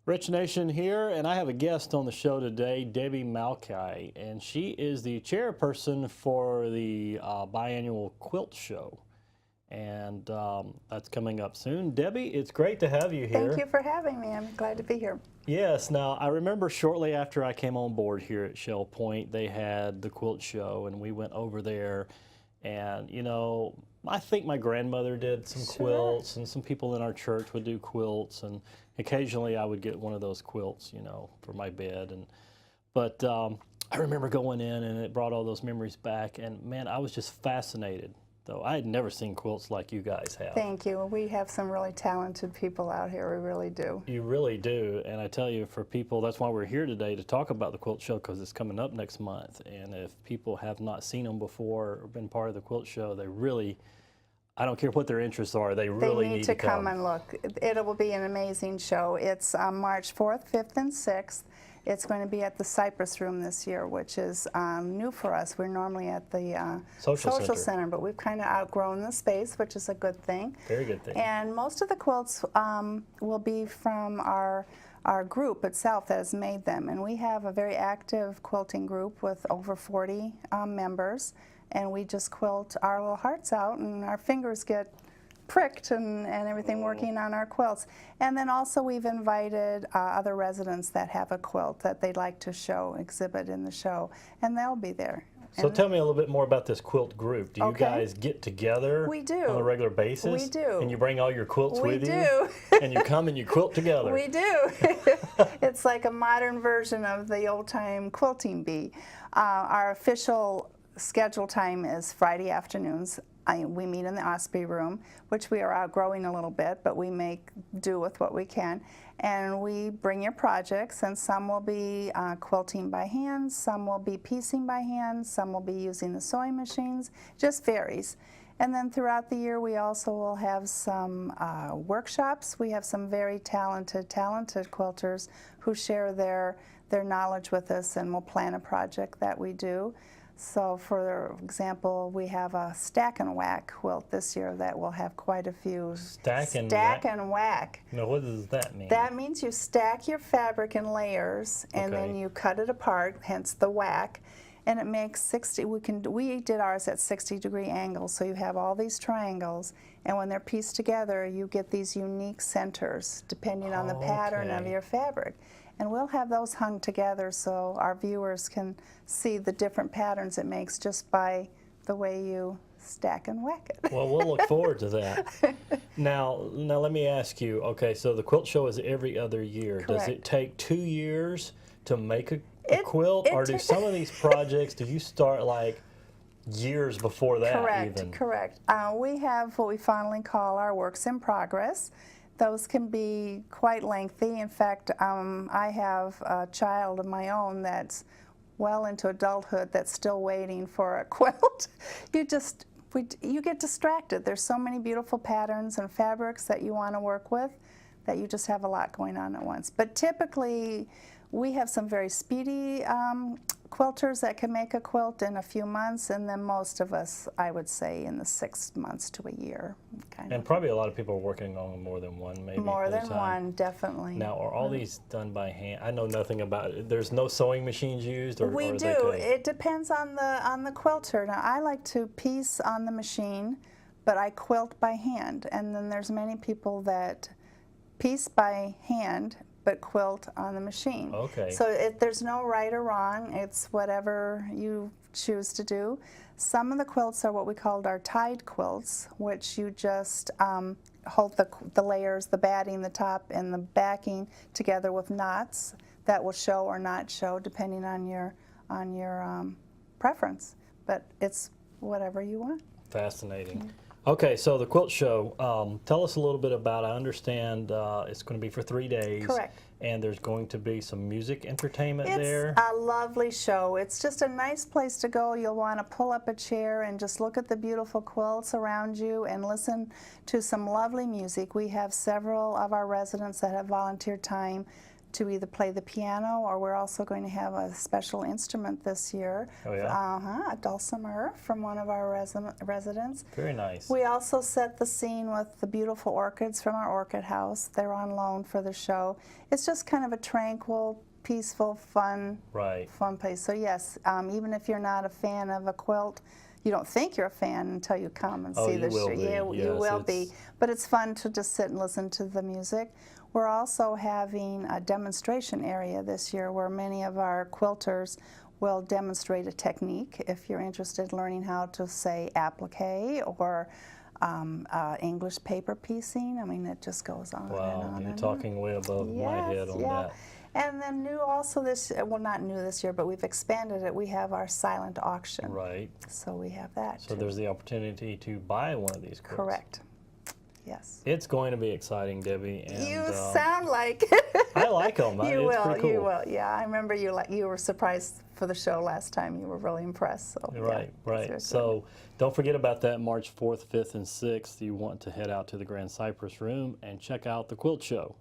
Rich Nation here, and I have a guest on the show today, Debbi Melchi, and she is the chairperson for the biannual Quilt Show, and that's coming up soon. Debbi, it's great to have you here. Thank you for having me. I'm glad to be here. Yes, now I remember shortly after I came on board here at Shell Point, they had the Quilt Show, and we went over there, and you know, I think my grandmother did some quilts, and some people in our church would do quilts, and occasionally I would get one of those quilts, you know, for my bed. But I remember going in, and it brought all those memories back, and man, I was just fascinated. Though I had never seen quilts like you guys have. Thank you. We have some really talented people out here. We really do. You really do. And I tell you, for people, that's why we're here today to talk about the Quilt Show, because it's coming up next month. And if people have not seen them before or been part of the Quilt Show, they really, I don't care what their interests are, they really need to come and look. It will be an amazing show. It's March 4th, 5th, and 6th. It's going to be at the Cypress Room this year, which is new for us. We're normally at the Social Center, but we've kind of outgrown the space, which is a good thing. Very good thing. And most of the quilts will be from our group itself that has made them. And we have a very active quilting group with over 40 members. And we just quilt our little hearts out, and our fingers get pricked and everything working on our quilts. And then also we've invited other residents that have a quilt that they'd like to exhibit in the show, and they'll be there. So tell me a little bit more about this quilt group. Do you guys get together on a regular basis? We do. And you bring all your quilts with you? We do. And you come and you quilt together? We do. It's like a modern version of the old-time quilting bee. Our official schedule time is Friday afternoons. We meet in the Osprey Room, which we are outgrowing a little bit, but we make do with what we can. And we bring your projects, and some will be quilting by hand, some will be piecing by hand, some will be using the sewing machines. Just varies. And then throughout the year, we also will have some workshops. We have some very talented quilters who share their knowledge with us, and will plan a project that we do. So, for example, we have a stack and whack quilt this year that will have quite a few. Stack and whack? Now, what does that mean? That means you stack your fabric in layers, and then you cut it apart, hence the whack, and it makes 60. We did ours at 60-degree angles, so you have all these triangles, and when they're pieced together, you get these unique centers depending on the pattern of your fabric. And we'll have those hung together so our viewers can see the different patterns it makes just by the way you stack and whack it. Well, we'll look forward to that. Now let me ask you, okay, so the Quilt Show is every other year. Correct. Does it take 2 years to make a quilt, or do some of these projects, do you start like years before that even? Correct. We have what we fondly call our works in progress. Those can be quite lengthy. In fact, I have a child of my own that's well into adulthood that's still waiting for a quilt. You get distracted. There's so many beautiful patterns and fabrics that you want to work with that you just have a lot going on at once. But typically, we have some very speedy quilters that can make a quilt in a few months, and then most of us, I would say, in the 6 months to a year. And probably a lot of people are working on more than one, maybe. More than one, definitely. Now, are all these done by hand? I know nothing about it. There's no sewing machines used, or we do. It depends on the quilter. Now, I like to piece on the machine, but I quilt by hand. And then there's many people that piece by hand but quilt on the machine. Okay. So there's no right or wrong. It's whatever you choose to do. Some of the quilts are what we called our tied quilts, which you just hold the layers, the batting, the top, and the backing together with knots that will show or not show depending on your preference. But it's whatever you want. Fascinating. Mm-hmm. Okay, so the Quilt Show, tell us a little bit about it. I understand it's going to be for 3 days. Correct. And there's going to be some music entertainment there. It's a lovely show. It's just a nice place to go. You'll want to pull up a chair and just look at the beautiful quilts around you and listen to some lovely music. We have several of our residents that have volunteered time to either play the piano, or we're also going to have a special instrument this year. Oh, yeah? A dulcimer from one of our residents. Very nice. We also set the scene with the beautiful orchids from our orchid house. They're on loan for the show. It's just kind of a tranquil, peaceful, fun place. So yes, even if you're not a fan of a quilt, you don't think you're a fan until you come and see the show. Yeah, you will be. But it's fun to just sit and listen to the music. We're also having a demonstration area this year where many of our quilters will demonstrate a technique. If you're interested in learning how to, say, applique or English paper piecing, I mean, it just goes on and on. Wow, you're and talking way above my head on that. And then new also this, well, not new this year, but we've expanded it. We have our silent auction. Right. So we have that So there's the opportunity to buy one of these quilts. Correct. Yes. It's going to be exciting, Debbie. And, you sound like it. I like them. You it's will. pretty cool. You will. Yeah, I remember you were surprised for the show last time. You were really impressed. So right. So don't forget about that March 4th, 5th, and 6th. You want to head out to the Grand Cypress Room and check out the Quilt Show.